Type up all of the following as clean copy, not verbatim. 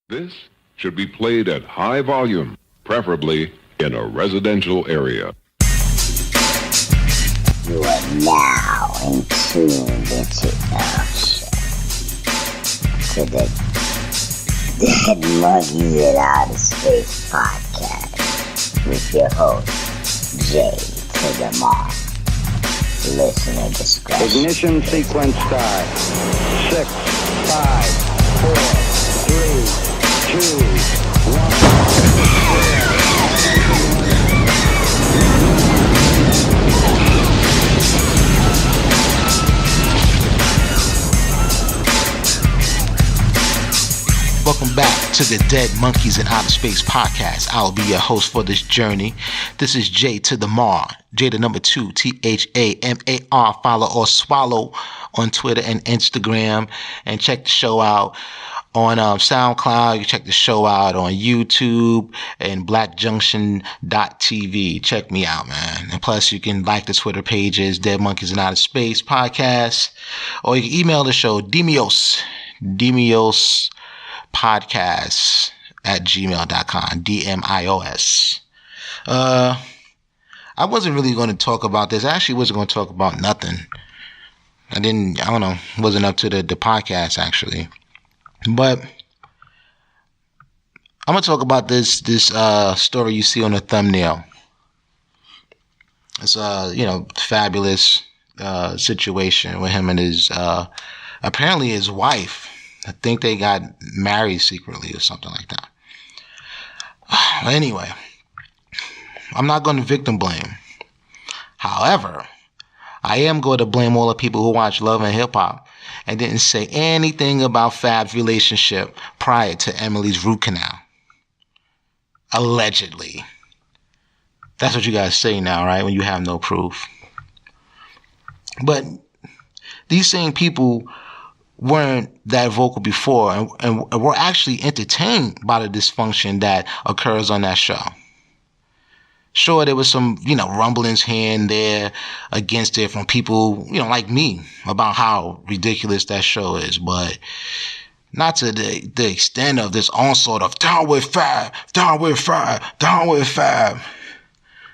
This should be played at high volume, preferably in a residential area. You are now in tune into to the Dead Monkeys in Outer Space podcast with your host, Jay to the Mark. Listener discretion. Ignition sequence start. 6, 5, 4, 3, 2, 1. Welcome back to the Dead Monkeys in Outer Space podcast. I'll be your host for this journey. This is J to the Mar, J the number 2, THAMAR. Follow or swallow on Twitter and Instagram, and check the show out on SoundCloud. You can check the show out on YouTube and blackjunction.tv. Check me out, man. And plus, you can like the Twitter pages, Dead Monkeys in Outer Space podcast, or you can email the show, Demios podcast at gmail.com, DMIOS. I wasn't really going to talk about this. I actually wasn't going to talk about nothing. Wasn't up to the podcast actually. But I'm going to talk about this story you see on the thumbnail. It's Fabolous situation with him and his apparently his wife. I think they got married secretly or something like that. Anyway, I'm not going to victim blame. However, I am going to blame all the people who watch Love and Hip Hop and didn't say anything about Fab's relationship prior to Emily's root canal. Allegedly. That's what you guys say now, right? When you have no proof. But these same people weren't that vocal before and were actually entertained by the dysfunction that occurs on that show. Sure, there was some, rumblings here and there against it from people, like me about how ridiculous that show is, but not to the extent of this onslaught of down with Fab, down with Fab, down with Fab.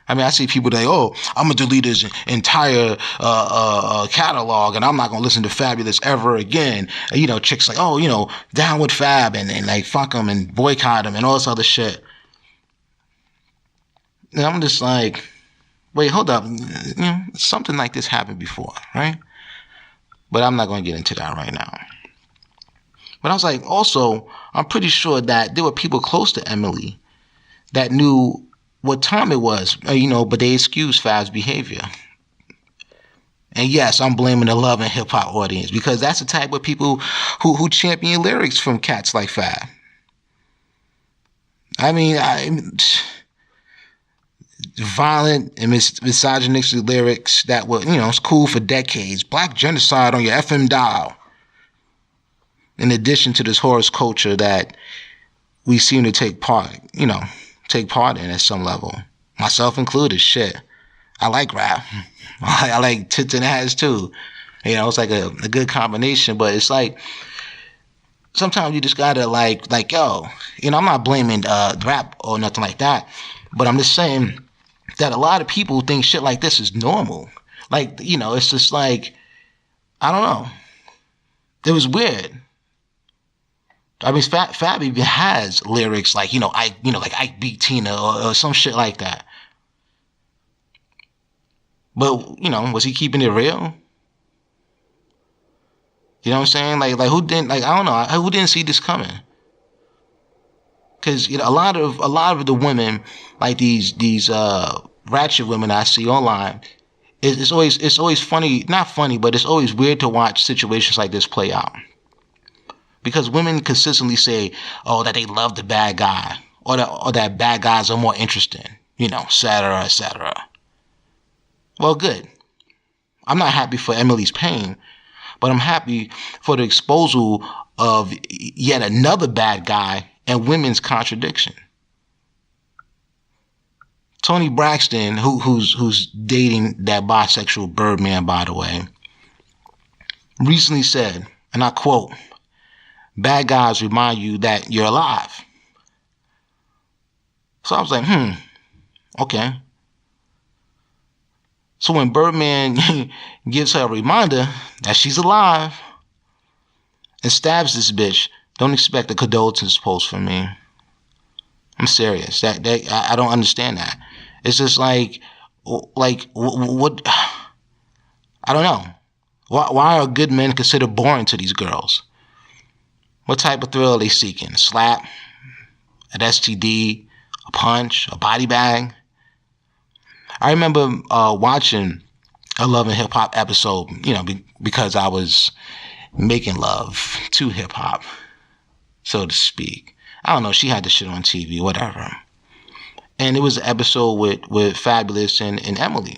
I mean, I see people say, I'm going to delete his entire catalog and I'm not going to listen to Fabolous ever again. Chicks like, down with Fab and like fuck him and boycott him and all this other shit. And I'm just like, wait, hold up. Something like this happened before, right? But I'm not going to get into that right now. But I was like, also, I'm pretty sure that there were people close to Emily that knew what time it was, but they excused Fab's behavior. And yes, I'm blaming the Love and Hip Hop audience because that's the type of people who champion lyrics from cats like Fab. I mean, violent and misogynistic lyrics that were, it's cool for decades. Black genocide on your FM dial. In addition to this horror culture that we seem to take part in at some level, myself included. Shit, I like rap. I like tits and ass too. It's like a good combination. But it's like sometimes you just gotta like yo. I'm not blaming rap or nothing like that, but I'm just saying that a lot of people think shit like this is normal. Like it's just like I don't know. It was weird. I mean, Fab even has lyrics like, like I beat Tina or some shit like that. But, was he keeping it real? You know what I'm saying? Like who didn't, I don't know, who didn't see this coming? Because, a lot of the women, like these ratchet women I see online, it's always funny, not funny, but it's always weird to watch situations like this play out. Because women consistently say, that they love the bad guy, or that bad guys are more interesting, et cetera, et cetera. Well, good. I'm not happy for Emily's pain, but I'm happy for the exposure of yet another bad guy and women's contradiction. Toni Braxton, who's dating that bisexual Birdman, by the way, recently said, and I quote, bad guys remind you that you're alive. So I was like, okay. So when Birdman gives her a reminder that she's alive and stabs this bitch, don't expect a condolences post from me. I'm serious. That I don't understand that. It's just like what? I don't know. Why are good men considered boring to these girls? What type of thrill are they seeking? A slap, an STD, a punch, a body bag? I remember watching a Love and Hip Hop episode, because I was making love to hip hop, so to speak. I don't know. She had the shit on TV, whatever. And it was an episode with Fabolous and Emily.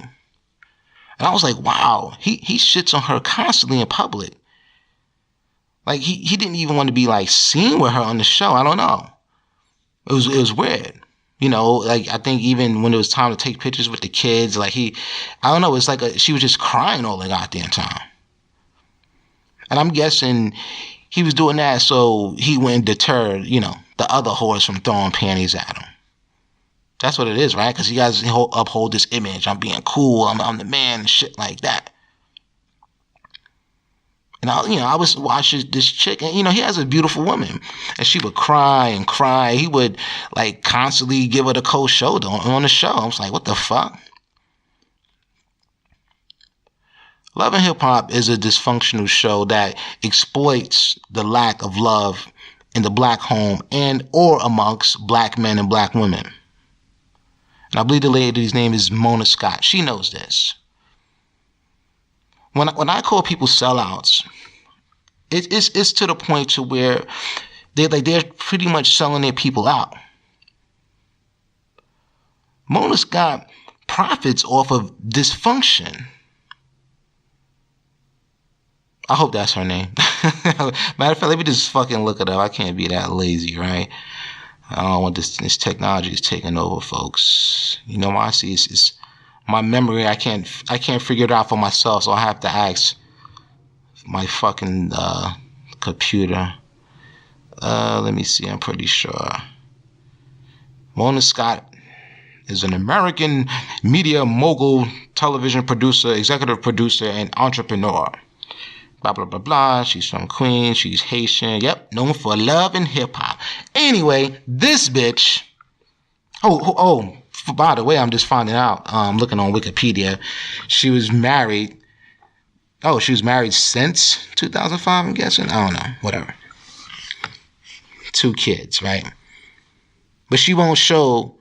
And I was like, wow, he shits on her constantly in public. Like, he didn't even want to be, like, seen with her on the show. I don't know. It was weird. Like, I think even when it was time to take pictures with the kids, like, I don't know, it's like she was just crying all the goddamn time. And I'm guessing he was doing that so he wouldn't deter, the other whores from throwing panties at him. That's what it is, right? Because you guys uphold this image. I'm being cool. I'm the man and shit like that. And I was watching this chick, and he has a beautiful woman, and she would cry and cry. He would like constantly give her the cold shoulder on the show. I was like, what the fuck? Love and Hip Hop is a dysfunctional show that exploits the lack of love in the black home and or amongst black men and black women. And I believe the lady's name is Mona Scott. She knows this. When I call people sellouts, it's to the point to where they're pretty much selling their people out. Mona Scott profits off of dysfunction. I hope that's her name. Matter of fact, let me just fucking look it up. I can't be that lazy, right? I don't want this technology is taking over, folks. You know why? I see it's my memory. I can't figure it out for myself, so I have to ask my fucking computer. Let me see. I'm pretty sure. Mona Scott is an American media mogul, television producer, executive producer, and entrepreneur. Blah, blah, blah, blah. She's from Queens. She's Haitian. Yep. Known for love and hip hop. Anyway, this bitch. Oh, by the way, I'm just finding out. Looking on Wikipedia. She was married. Oh, she was married since 2005, I'm guessing. I don't know. Whatever. 2 kids, right? But she won't show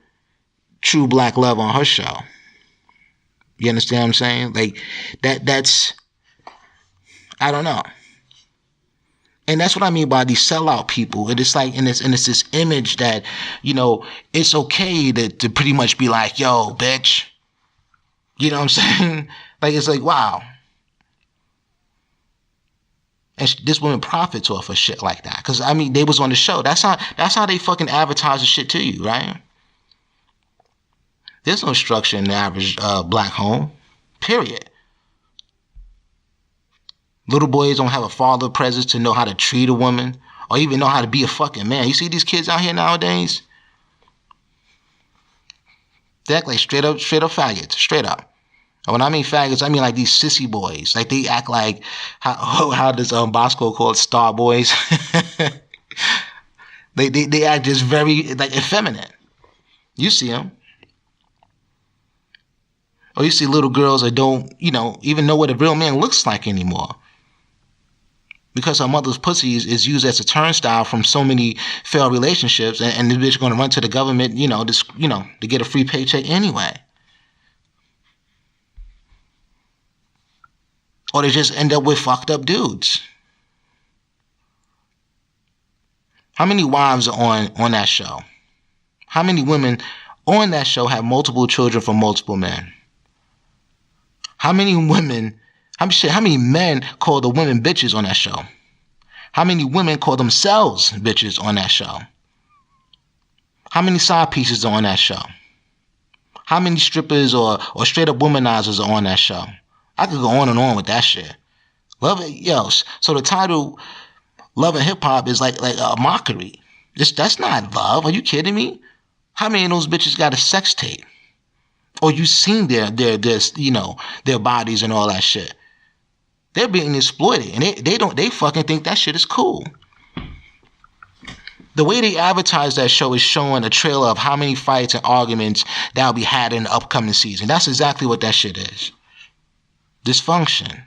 true black love on her show. You understand what I'm saying? Like, that's... I don't know. And that's what I mean by these sellout people. And it's like, and it's this image that, it's okay to pretty much be like, yo, bitch. You know what I'm saying? Like, it's like, wow. And this woman profits off of shit like that. Because, I mean, they was on the show. That's how they fucking advertise the shit to you, right? There's no structure in the average black home. Period. Little boys don't have a father presence to know how to treat a woman or even know how to be a fucking man. You see these kids out here nowadays? They act like straight up faggots. Straight up. And when I mean faggots, I mean like these sissy boys. Like they act like, how does Bosco call it, star boys? they act just very like effeminate. You see them. Or you see little girls that don't, even know what a real man looks like anymore. Because her mother's pussy is used as a turnstile from so many failed relationships, and the bitch going to run to the government, to get a free paycheck anyway. Or they just end up with fucked up dudes. How many wives are on that show? How many women on that show have multiple children from multiple men? How many men call the women bitches on that show? How many women call themselves bitches on that show? How many side pieces are on that show? How many strippers or straight up womanizers are on that show? I could go on and on with that shit. Love it, yo. So the title Love and Hip Hop is like a mockery. That's not love. Are you kidding me? How many of those bitches got a sex tape? Or you seen their their bodies and all that shit? They're being exploited, and they fucking think that shit is cool. The way they advertise that show is showing a trailer of how many fights and arguments that'll be had in the upcoming season. That's exactly what that shit is. Dysfunction.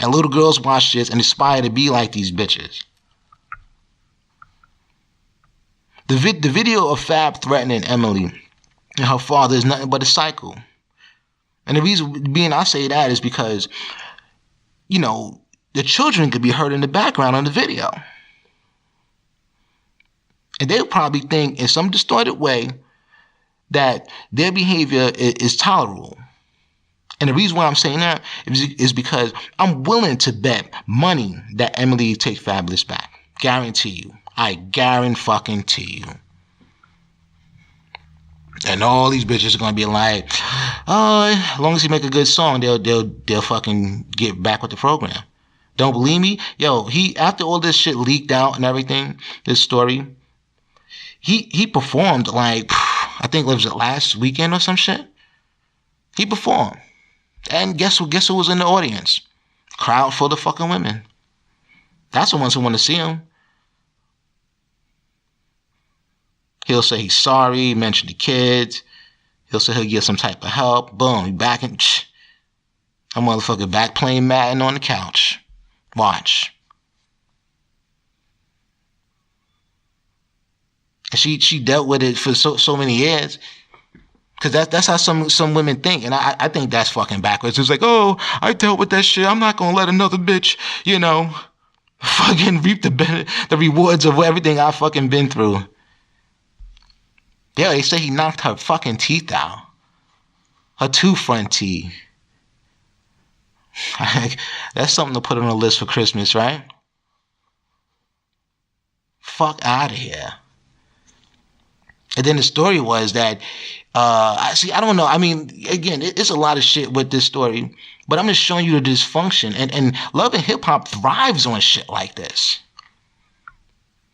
And little girls watch this and aspire to be like these bitches. The video of Fab threatening Emily and her father is nothing but a cycle. And the reason being I say that is because, the children could be heard in the background on the video. And they'll probably think in some distorted way that their behavior is tolerable. And the reason why I'm saying that is because I'm willing to bet money that Emily takes Fabolous back. Guarantee you. I guarantee you. And all these bitches are gonna be like, oh, as long as he make a good song, they'll fucking get back with the program. Don't believe me? Yo, after all this shit leaked out and everything, this story, he performed like, I think it was last weekend or some shit. He performed. And guess who was in the audience? Crowd full of fucking women. That's the ones who want to see him. He'll say he's sorry, mention the kids. He'll say he'll get some type of help. Boom, he back in. I'm motherfucking back playing Madden on the couch. Watch. And she dealt with it for so many years. Because that's how some women think. And I think that's fucking backwards. It's like, oh, I dealt with that shit. I'm not going to let another bitch, fucking reap the rewards of everything I fucking been through. Yeah, they say he knocked her fucking teeth out. Her 2 front teeth. That's something to put on a list for Christmas, right? Fuck out of here. And then the story was that, I don't know. I mean, again, it's a lot of shit with this story, but I'm just showing you the dysfunction. And Love and Hip Hop thrives on shit like this.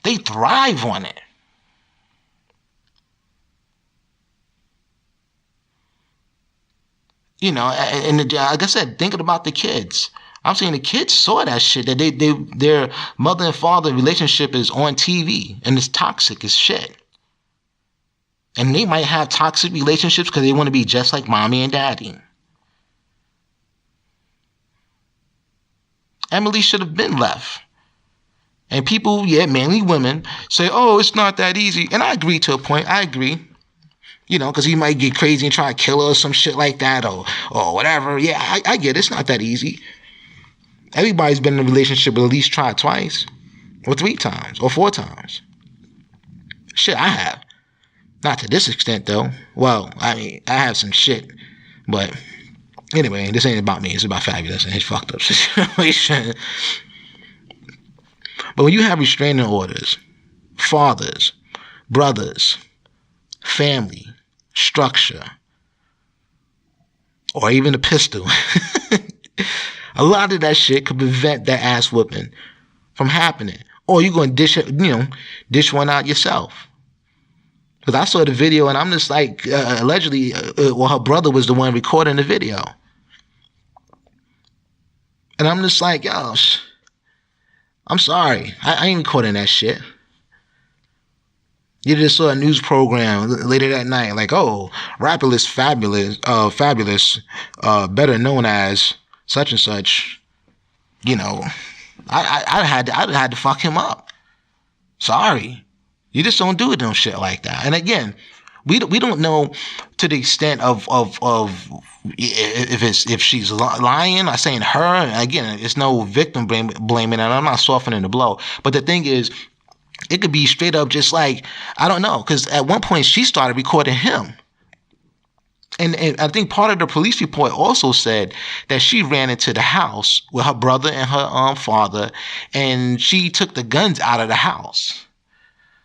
They thrive on it. And like I said, thinking about the kids. I'm saying the kids saw that shit, that their mother and father relationship is on TV and it's toxic as shit. And they might have toxic relationships because they want to be just like mommy and daddy. Emily should have been left. And people, mainly women, say, oh, it's not that easy. And I agree to a point. I agree. Because he might get crazy and try to kill her or some shit like that or whatever. Yeah, I get it. It's not that easy. Everybody's been in a relationship but at least tried twice or 3 times or 4 times. Shit, I have. Not to this extent, though. Well, I mean, I have some shit. But anyway, this ain't about me. It's about Fabolous and his fucked up situation. But when you have restraining orders, fathers, brothers, family, structure, or even a pistol, a lot of that shit could prevent that ass whooping from happening. Or you're going to dish one out yourself. Because I saw the video and I'm just like, allegedly, her brother was the one recording the video. And I'm just like, yo, I'm sorry. I ain't recording that shit. You just saw a news program later that night, like, oh, Rapperless Fabolous, better known as such and such. I had to fuck him up. Sorry. You just don't do it on shit like that. And again, we don't know to the extent of if she's lying or saying her. And again, it's no victim blaming, and I'm not softening the blow. But the thing is, it could be straight up just like, I don't know, because at one point she started recording him. And I think part of the police report also said that she ran into the house with her brother and her father, and she took the guns out of the house.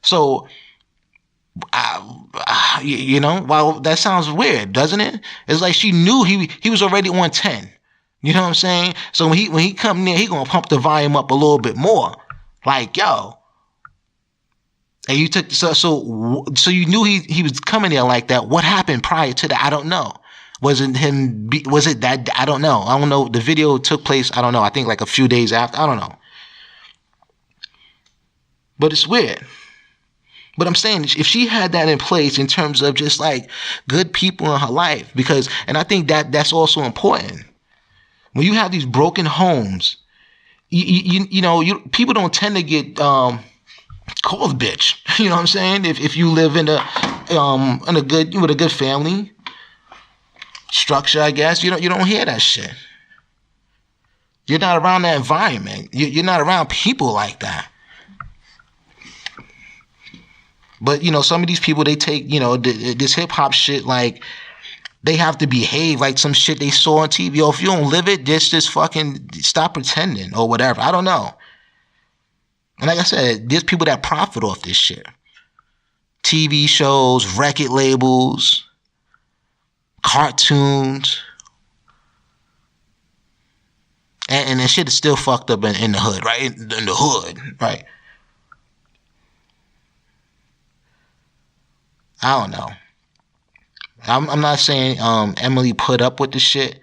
So, while that sounds weird, doesn't it? It's like she knew he was already on 10. You know what I'm saying? So when he come near, he gonna pump the volume up a little bit more. Like, yo. And you took so you knew he was coming there like that. What happened prior to that? I don't know. Was it him? Was it that? I don't know. I don't know. The video took place, I don't know, I think like a few days after. I don't know. But it's weird. But I'm saying, if she had that in place in terms of just like good people in her life, because, and I think that's also important. When you have these broken homes, you know, people don't tend to get called bitch. You know what I'm saying? If you live in a good, with a good family structure, I guess, you don't hear that shit. You're not around that environment. You're not around people like that. But, you know, some of these people, they take, you know, this hip-hop shit, like, they have to behave like some shit they saw on TV. Yo, if you don't live it, just fucking stop pretending or whatever. I don't know. And like I said, there's people that profit off this shit. TV shows, record labels, cartoons. And the shit is still fucked up in the hood, right? In the hood, right? I don't know. I'm not saying Emily put up with the shit,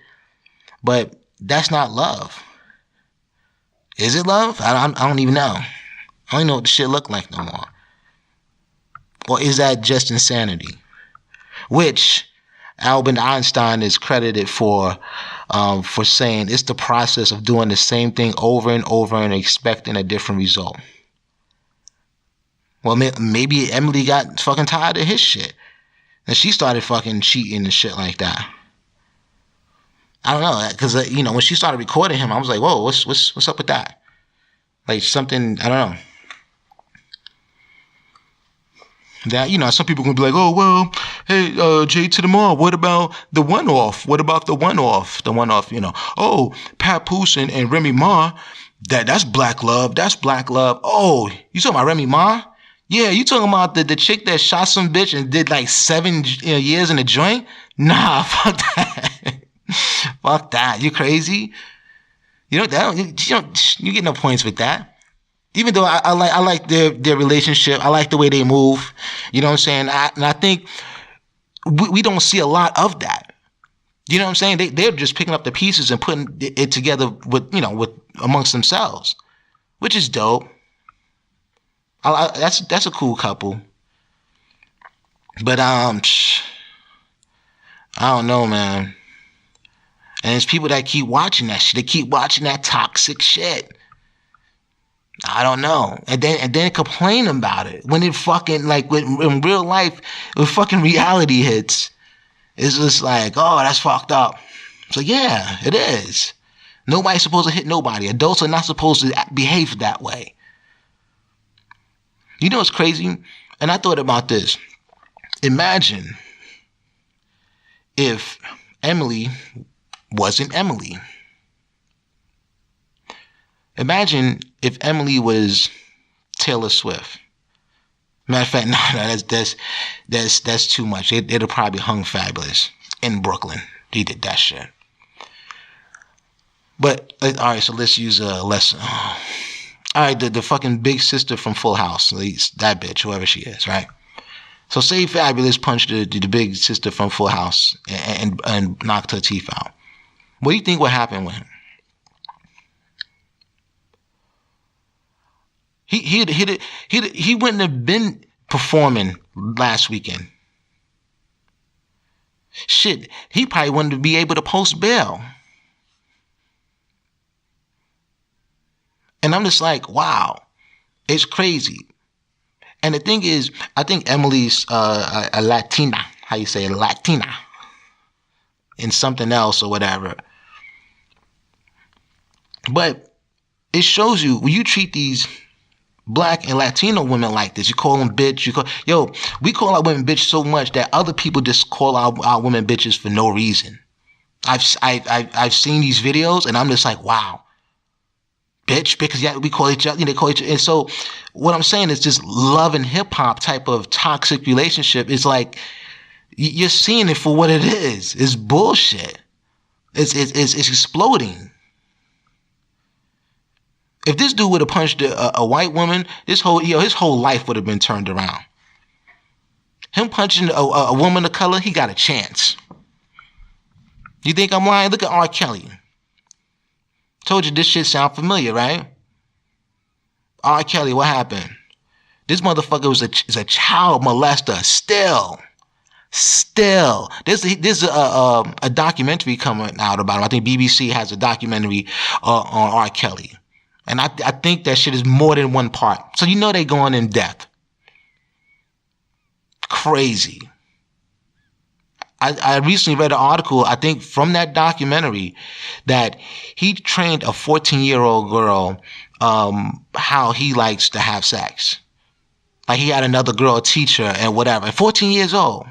but that's not love. Is it love? I don't even know. I don't even know what the shit look like no more. Or is that just insanity? Which Albert Einstein is credited for saying it's the process of doing the same thing over and over and expecting a different result. Well, maybe Emily got fucking tired of his shit, and she started fucking cheating and shit like that. I don't know, because you know, when she started recording him, I was like, whoa, what's up with that? Like something, I don't know. That, you know, some people are gonna be like, oh well, hey, J to the mall, what about the one-off? What about the one-off? The one-off, you know, oh, Papoose and Remy Ma, that's black love. That's black love. Oh, you talking about Remy Ma? Yeah, you talking about the chick that shot some bitch and did like 7 years in a joint? Nah, fuck that. Fuck that. You crazy? You know that you get no points with that. Even though I like their relationship, I like the way they move. You know what I'm saying? And I think we don't see a lot of that. You know what I'm saying? They're just picking up the pieces and putting it together with amongst themselves, which is dope. That's a cool couple. But I don't know, man. And it's people that keep watching that shit. They keep watching that toxic shit. I don't know. And then complain about it. When it fucking, like, in real life, when fucking reality hits, it's just like, oh, that's fucked up. So yeah, it is. Nobody's supposed to hit nobody. Adults are not supposed to behave that way. You know what's crazy? And I thought about this. Imagine if Emily wasn't Emily. Imagine if Emily was Taylor Swift. Matter of fact, no, that's too much. It'll probably hung Fabolous in Brooklyn. He did that shit. But all right, so let's use a lesson. All right, the fucking big sister from Full House, that bitch, whoever she is, right? So say Fabolous punched the big sister from Full House and knocked her teeth out. What do you think would happen with him? He wouldn't have been performing last weekend. Shit, he probably wouldn't be able to post bail. And I'm just like, wow, it's crazy. And the thing is, I think Emily's a Latina. How you say it? Latina. In something else or whatever. But it shows you, when you treat these Black and Latino women like this, you call them bitch. We call our women bitch so much that other people just call our women bitches for no reason. I've seen these videos and I'm just like, wow. Bitch, because we call each other, they call each other. And so what I'm saying is this love and hip hop type of toxic relationship is like, you're seeing it for what it is. It's bullshit. It's exploding. If this dude would have punched a white woman, his whole life would have been turned around. Him punching a woman of color, he got a chance. You think I'm lying? Look at R. Kelly. Told you this shit sound familiar, right? R. Kelly, what happened? This motherfucker is a child molester still. There's a documentary coming out about him. I think BBC has a documentary on R. Kelly. And I think that shit is more than one part. So you know they going in depth. Crazy. I recently read an article, I think from that documentary, that he trained a 14-year-old girl how he likes to have sex. Like he had another girl teach her and whatever. 14 years old.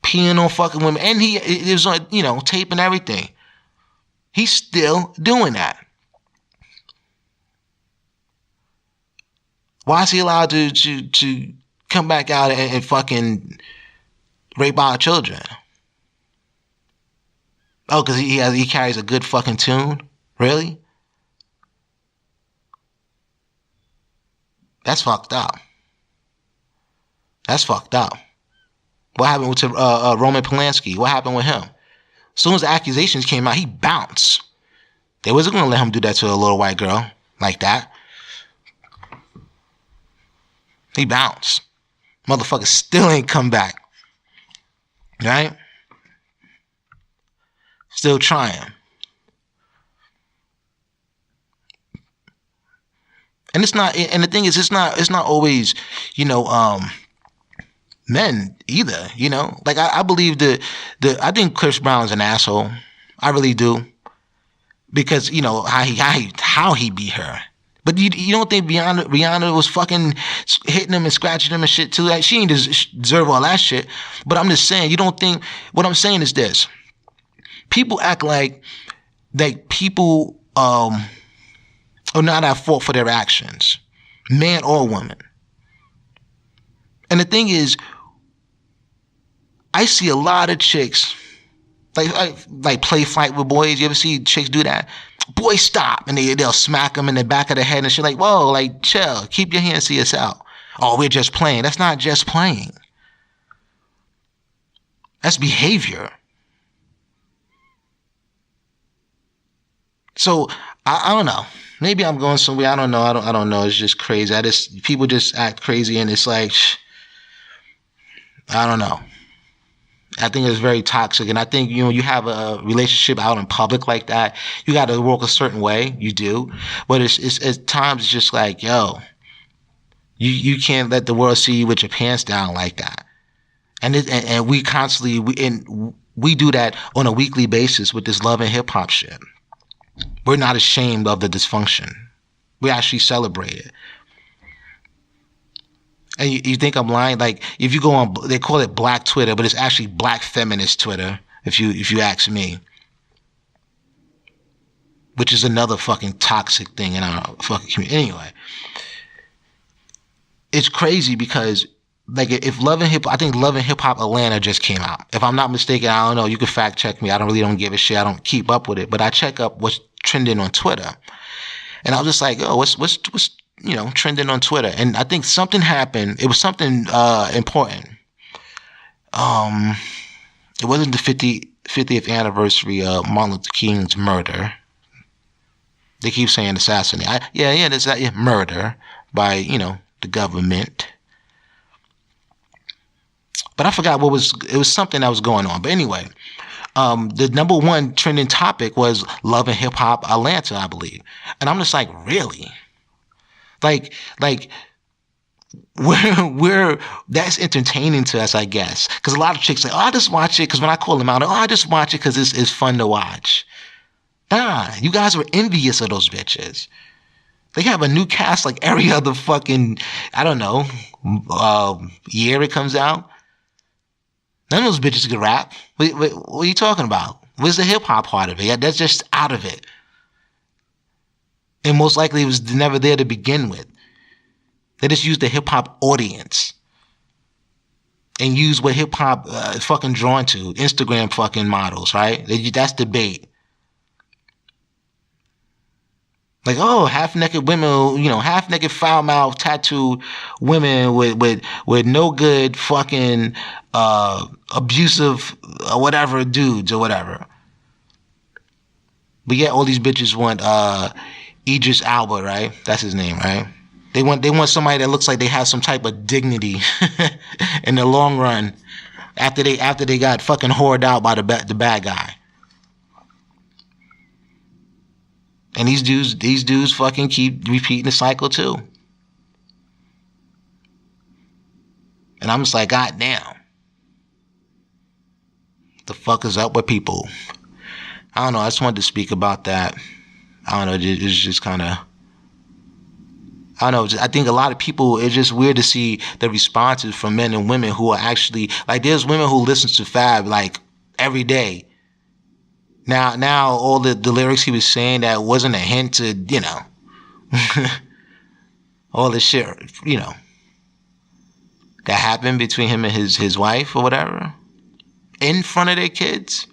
Peeing on fucking women. And it was on, tape and everything. He's still doing that. Why is he allowed to come back out and fucking rape our children? Oh, because he carries a good fucking tune? Really? That's fucked up. That's fucked up. What happened with Roman Polanski? What happened with him? As soon as the accusations came out, he bounced. They wasn't going to let him do that to a little white girl like that. He bounced. Motherfucker still ain't come back. Right? Still trying. And it's not, and the thing is, it's not always, men either, Like I believe I think Chris Brown's an asshole. I really do. Because, how he beat her. But you don't think Rihanna was fucking hitting him and scratching him and shit too? Like, she ain't deserve all that shit. But I'm just saying, you don't think, what I'm saying is this. People act like people are not at fault for their actions. Man or woman. And the thing is, I see a lot of chicks like play fight with boys. You ever see chicks do that? Boy, stop. And they'll smack them in the back of the head and shit like, whoa, like, chill. Keep your hands to yourself. Oh, we're just playing. That's not just playing. That's behavior. So, I don't know. Maybe I'm going somewhere. I don't know. I don't know. It's just crazy. People just act crazy and it's like, I don't know. I think it's very toxic. And I think, you have a relationship out in public like that, you got to walk a certain way. You do. But it's at times it's just like, yo, you can't let the world see you with your pants down like that. And we constantly, we do that on a weekly basis with this love and hip hop shit. We're not ashamed of the dysfunction. We actually celebrate it. And you think I'm lying? Like, if you go on, they call it Black Twitter, but it's actually Black Feminist Twitter, if you ask me. Which is another fucking toxic thing in our fucking community. Anyway, it's crazy because, like, if Love and Hip, I think Love and Hip Hop Atlanta just came out. If I'm not mistaken, I don't know. You can fact check me. I don't give a shit. I don't keep up with it, but I check up what's trending on Twitter, and I was just like, oh, what's trending on Twitter. And I think something happened. It was something important. It wasn't the 50th anniversary of Martin Luther King's murder. They keep saying assassinate. There's that murder by, the government. But I forgot it was something that was going on. But anyway, the number one trending topic was Love and Hip Hop Atlanta, I believe. And I'm just like, really? Like, we're that's entertaining to us, I guess. Because a lot of chicks say, oh, I just watch it because when I call them out, I just watch it because it's fun to watch. Nah, you guys were envious of those bitches. They have a new cast like every other fucking, I don't know, year it comes out. None of those bitches can rap. What are you talking about? Where's the hip-hop part of it? Yeah, that's just out of it. And most likely it was never there to begin with. They just used the hip-hop audience. and use what hip hop fucking drawn to, Instagram fucking models, right? That's the bait. Like, oh, half-naked women, half-naked foul-mouth tattooed women with no good fucking abusive whatever dudes or whatever. But yet all these bitches want Idris Elba, right? That's his name, right? They want somebody that looks like they have some type of dignity in the long run after they got fucking whored out by the bad guy. And these dudes fucking keep repeating the cycle too. And I'm just like, God damn. The fuck is up with people? I don't know. I just wanted to speak about that. I don't know. It's just kind of, I don't know. I think a lot of people, it's just weird to see the responses from men and women who are actually, like, there's women who listen to Fab like every day. Now all the lyrics he was saying that wasn't a hint to, all the shit, that happened between him and his wife or whatever, in front of their kids.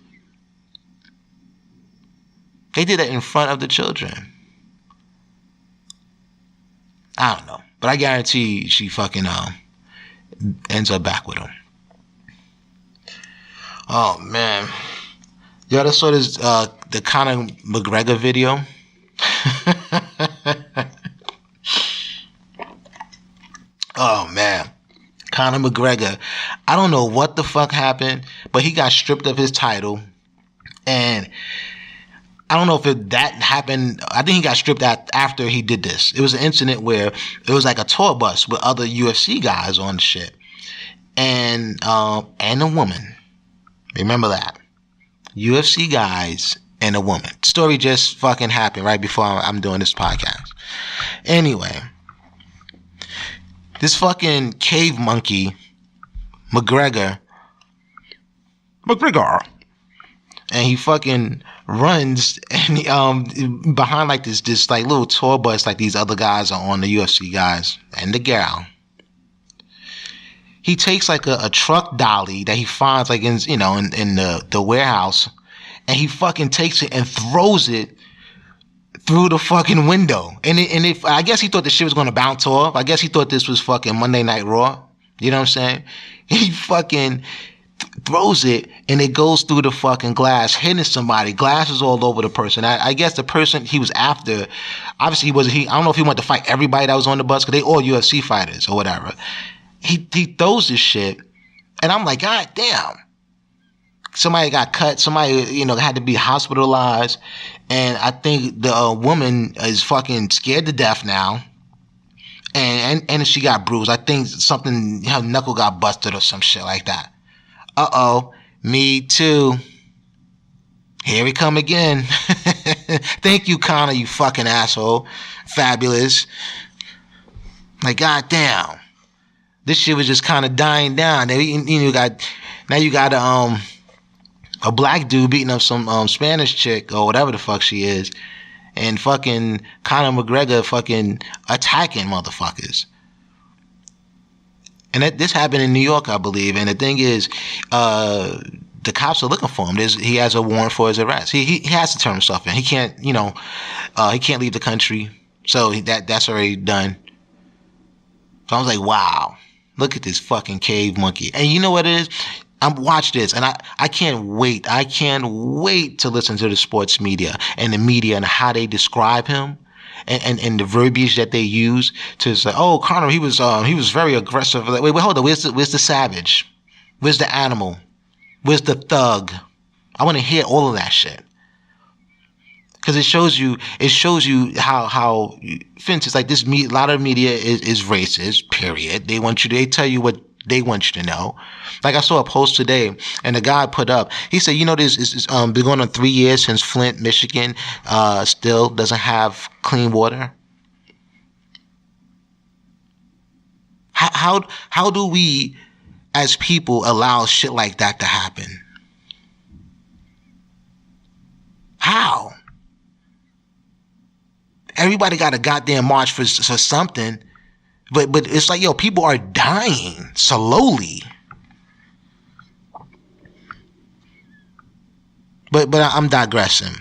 They did that in front of the children. I don't know, but I guarantee she fucking ends up back with him. Oh man. Yo, I saw this the Conor McGregor video. Oh man, Conor McGregor. I don't know what the fuck happened, but he got stripped of his title, and I don't know if that happened. I think he got stripped out after he did this. It was an incident where it was like a tour bus with other UFC guys on the shit, and a woman. Remember that. UFC guys and a woman. Story just fucking happened right before I'm doing this podcast. Anyway, this fucking cave monkey, McGregor, and he fucking runs and behind like this like little tour bus, like these other guys are on, the UFC guys and the gal. He takes like a truck dolly that he finds like in the warehouse, and he fucking takes it and throws it through the fucking window. And I guess he thought the shit was gonna bounce off. I guess he thought this was fucking Monday Night Raw. You know what I'm saying? He fucking throws it and it goes through the fucking glass, hitting somebody. Glass is all over the person. I guess the person he was after, obviously I don't know if he wanted to fight everybody that was on the bus, because they all UFC fighters or whatever. He throws this shit, and I'm like, God damn. Somebody got cut. Somebody, had to be hospitalized. And I think the woman is fucking scared to death now. And she got bruised. I think something, her knuckle got busted or some shit like that. Uh-oh. Me too. Here we come again. Thank you, Conor, you fucking asshole. Fabulous. Like, God damn. This shit was just kind of dying down. Now you got a black dude beating up some Spanish chick or whatever the fuck she is, and fucking Conor McGregor fucking attacking motherfuckers. And this happened in New York, I believe. And the thing is, the cops are looking for him. He has a warrant for his arrest. He has to turn himself in. He can't he can't leave the country. So that's already done. So I was like, wow. Look at this fucking cave monkey. And you know what it is? Watch this, and I can't wait. I can't wait to listen to the sports media and the media and how they describe him, and the verbiage that they use to say, "Oh, Conor, he was very aggressive." Wait, hold on. Where's the savage? Where's the animal? Where's the thug? I want to hear all of that shit. Because it shows you how, for instance, like this, a lot of media is racist, period. They tell you what they want you to know. Like I saw a post today, and the guy put up, he said, this is been going on 3 years since Flint, Michigan, still doesn't have clean water. How do we, as people, allow shit like that to happen? How? Everybody got a goddamn march for something, but it's like, people are dying slowly. But I'm digressing.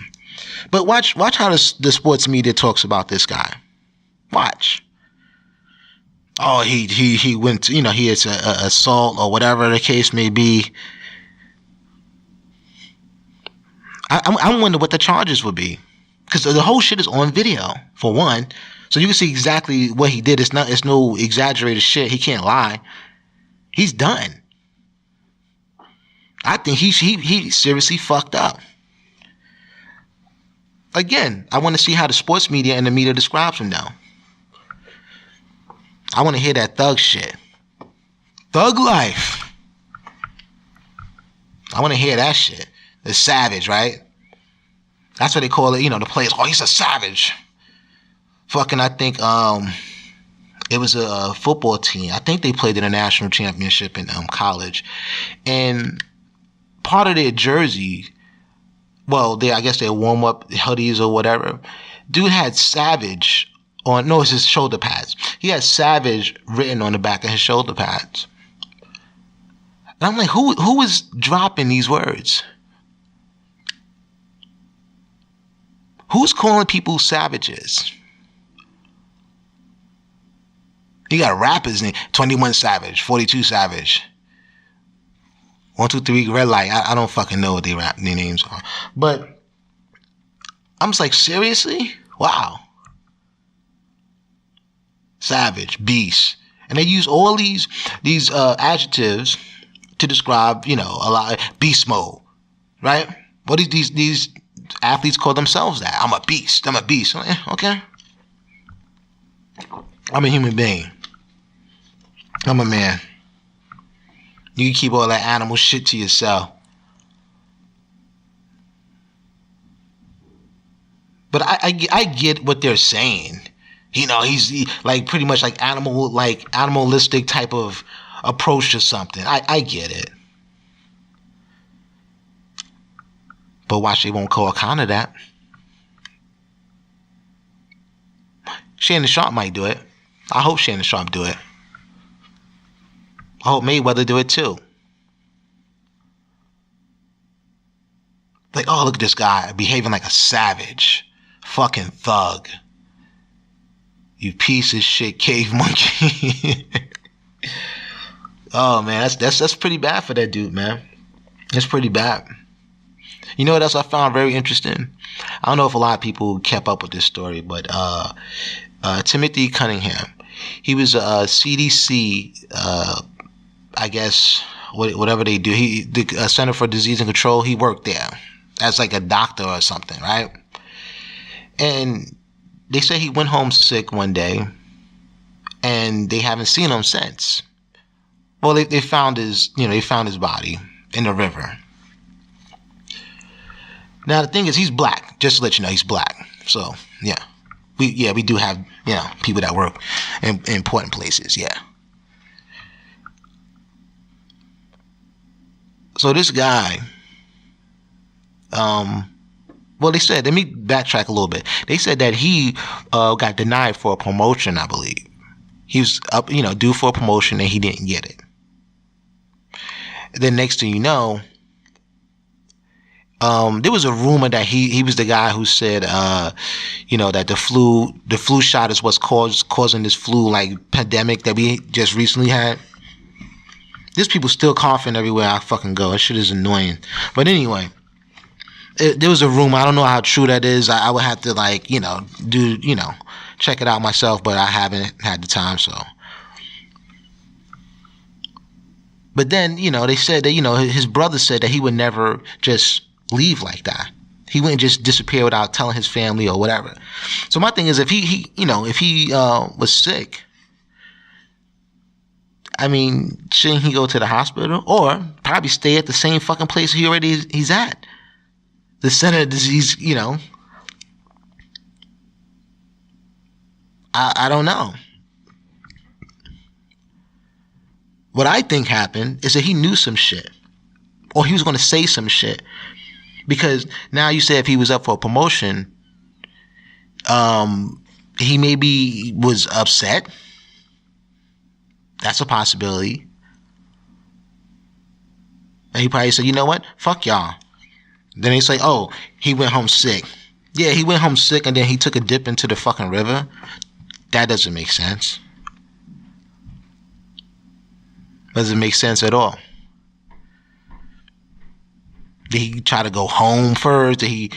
But watch how the sports media talks about this guy. Watch. Oh, he went to, he is a assault or whatever the case may be. I wonder what the charges would be, because the whole shit is on video for one, so you can see exactly what he did. It's no exaggerated shit. He can't lie. He's done. I think he seriously fucked up. Again, I want to see how the sports media and the media describes him now. I want to hear that thug shit. Thug life. I want to hear that shit. The savage, right? That's what they call it, the players. Oh, he's a savage. Fucking, I think, it was a football team. I think they played in a national championship in college. And part of their jersey, well, I guess their warm-up hoodies or whatever, dude had savage on, no, it's his shoulder pads. He had savage written on the back of his shoulder pads. And I'm like, who is dropping these words? Who's calling people savages? You got rappers name 21 Savage, 42 Savage, 123 Red Light. I don't fucking know what their names are. But I'm just like, seriously? Wow. Savage, beast. And they use all these adjectives to describe, a lot, beast mode, right? What these athletes call themselves that? I'm a beast. I'm a beast. Okay. I'm a human being. I'm a man. You can keep all that animal shit to yourself. But I get what they're saying. He's like pretty much like animalistic type of approach to something. I get it. But watch, they won't call Connor that. Shannon Sharp might do it. I hope Shannon Sharp do it. I hope Mayweather do it too. Like, oh, look at this guy behaving like a savage. Fucking thug. You piece of shit cave monkey. Oh man, that's pretty bad for that dude, man. That's pretty bad. You know what else I found very interesting? I don't know if a lot of people kept up with this story, but Timothy Cunningham, he was a CDC, I guess, whatever they do. The Center for Disease and Control. He worked there as like a doctor or something, right? And they say he went home sick one day, and they haven't seen him since. Well, they found his body in the river. Now the thing is, he's black. Just to let you know, he's black. So yeah, we do have people that work in important places. Yeah. So this guy, well, they said, let me backtrack a little bit. They said that he got denied for a promotion, I believe. He was up, due for a promotion, and he didn't get it. Then next thing you know, there was a rumor that he was the guy who said, that the flu shot is what's causing this flu like pandemic that we just recently had. There's people still coughing everywhere I fucking go. That shit is annoying. But anyway, there was a rumor. I don't know how true that is. I would have to check it out myself, but I haven't had the time, so. But then, they said that, his brother said that he would never just leave like that. He wouldn't just disappear without telling his family or whatever. So my thing is, if he was sick, I mean, shouldn't he go to the hospital or probably stay at the same fucking place he's at? The center of disease, I don't know. What I think happened is that he knew some shit, or he was going to say some shit, because now you say if he was up for a promotion, he maybe was upset. That's a possibility. And he probably said, you know what? Fuck y'all. Then they say, oh, he went home sick. Yeah, he went home sick and then he took a dip into the fucking river. That doesn't make sense. Doesn't make sense at all. Did he try to go home first? Did he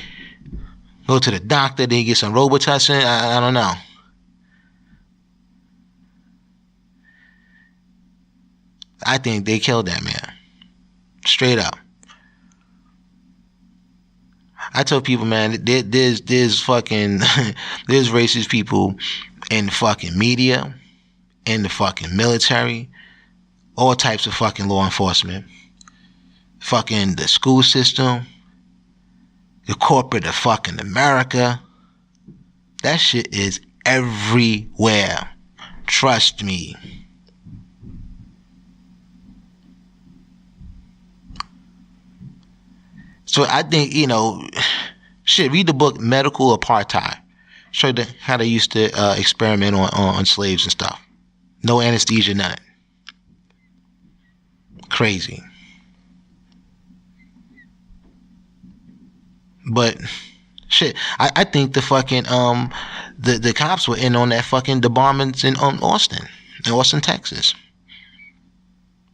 go to the doctor? Did he get some Robitussin? I don't know. I think they killed that man. Straight up. I tell people, man, there's fucking there's racist people in the fucking media, in the fucking military, all types of fucking law enforcement, fucking the school system, the corporate of fucking America. That shit is everywhere. Trust me. So I think, shit, read the book Medical Apartheid. Show how they used to experiment on slaves and stuff. No anesthesia, none. Crazy. But shit, I think the fucking the cops were in on that fucking the bombings in Austin, Texas.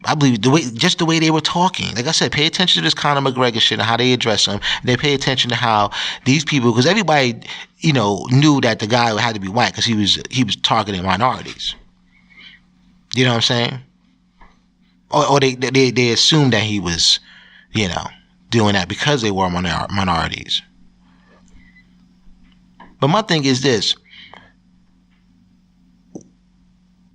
I believe the way they were talking. Like I said, pay attention to this Conor McGregor shit and how they address him. They pay attention to how these people, because everybody, knew that the guy had to be white because he was targeting minorities. You know what I'm saying? Or they assumed that he was, doing that because they were minorities. But my thing is this.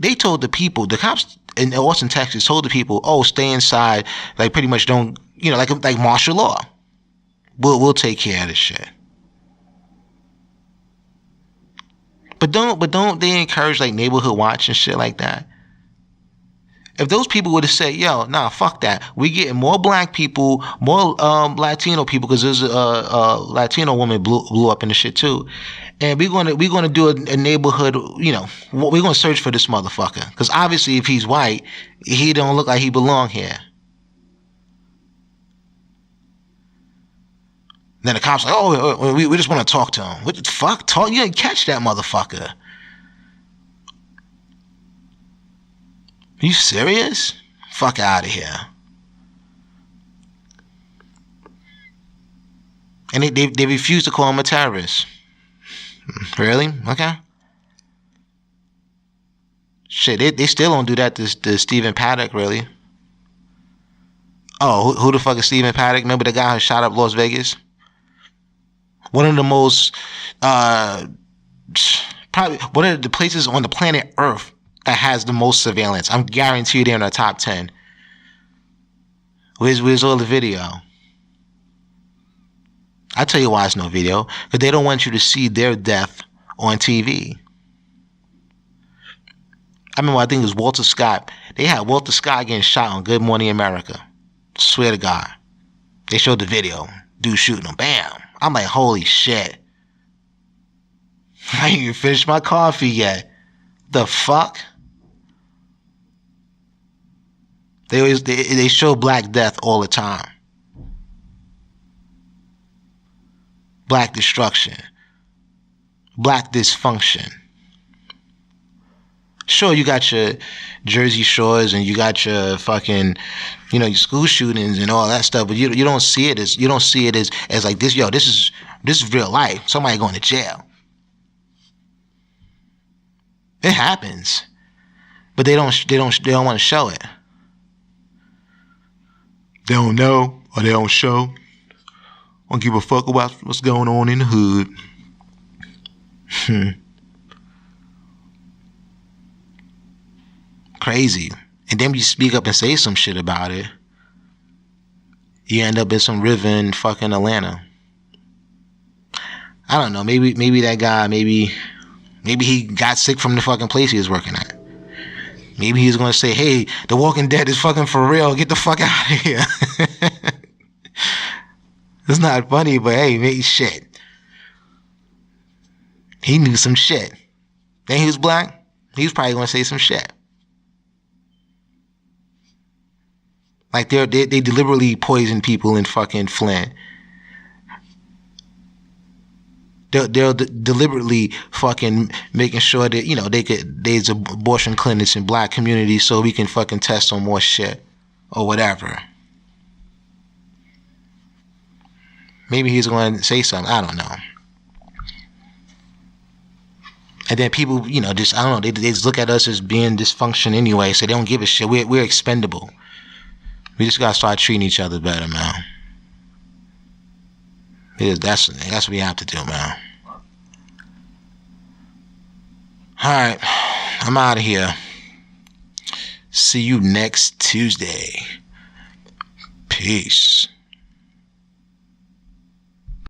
They told the people, the cops in Austin, Texas, told the people, "Oh, stay inside. Like pretty much don't, like martial law. We'll take care of this shit." But don't they encourage like neighborhood watch and shit like that? If those people would have said, "Yo, nah, fuck that. We getting more black people, more Latino people," because there's a Latino woman blew up in the shit too, and we're gonna do a neighborhood. We're gonna search for this motherfucker because obviously, if he's white, he don't look like he belong here. Then the cops like, "Oh, we just want to talk to him." What the fuck? Talk? You didn't catch that motherfucker. Are you serious? Fuck out of here. And they refuse to call him a terrorist. Really? Okay. Shit, they still don't do that to Stephen Paddock, really. Oh, who the fuck is Stephen Paddock? Remember the guy who shot up Las Vegas? One of the most, probably one of the places on the planet Earth that has the most surveillance. I'm guaranteed they're in the top 10. Where's all the video? I tell you why it's no video. Because they don't want you to see their death on TV. I remember, I think it was Walter Scott. They had Walter Scott getting shot on Good Morning America. Swear to God. They showed the video. Dude shooting him. Bam. I'm like, holy shit. I ain't even finished my coffee yet. The fuck? They show Black Death all the time. Black destruction. Black dysfunction. Sure, you got your Jersey Shores and you got your fucking, your school shootings and all that stuff, but you don't see it as like this. Yo, this is real life. Somebody going to jail. It happens, but they don't want to show it. They don't know or they don't show. Don't give a fuck about what's going on in the hood. Crazy. And then you speak up and say some shit about it, you end up in some river in fucking Atlanta. I don't know. Maybe that guy, maybe he got sick from the fucking place he was working at. Maybe he's going to say, "Hey, The Walking Dead is fucking for real. Get the fuck out of here." It's not funny, but hey, maybe shit. He knew some shit. Then he was black. He was probably going to say some shit. Like they deliberately poison people in fucking Flint. They'll deliberately fucking making sure that, you know, there's abortion clinics in black communities so we can fucking test on more shit or whatever. Maybe he's going to say something. I don't know. And then people, you know, just, I don't know, they just look at us as being dysfunction anyway, so they don't give a shit. We're expendable. We just gotta start treating each other better, man. That's what we have to do, man. Alright, I'm out of here. See you next Tuesday. Peace.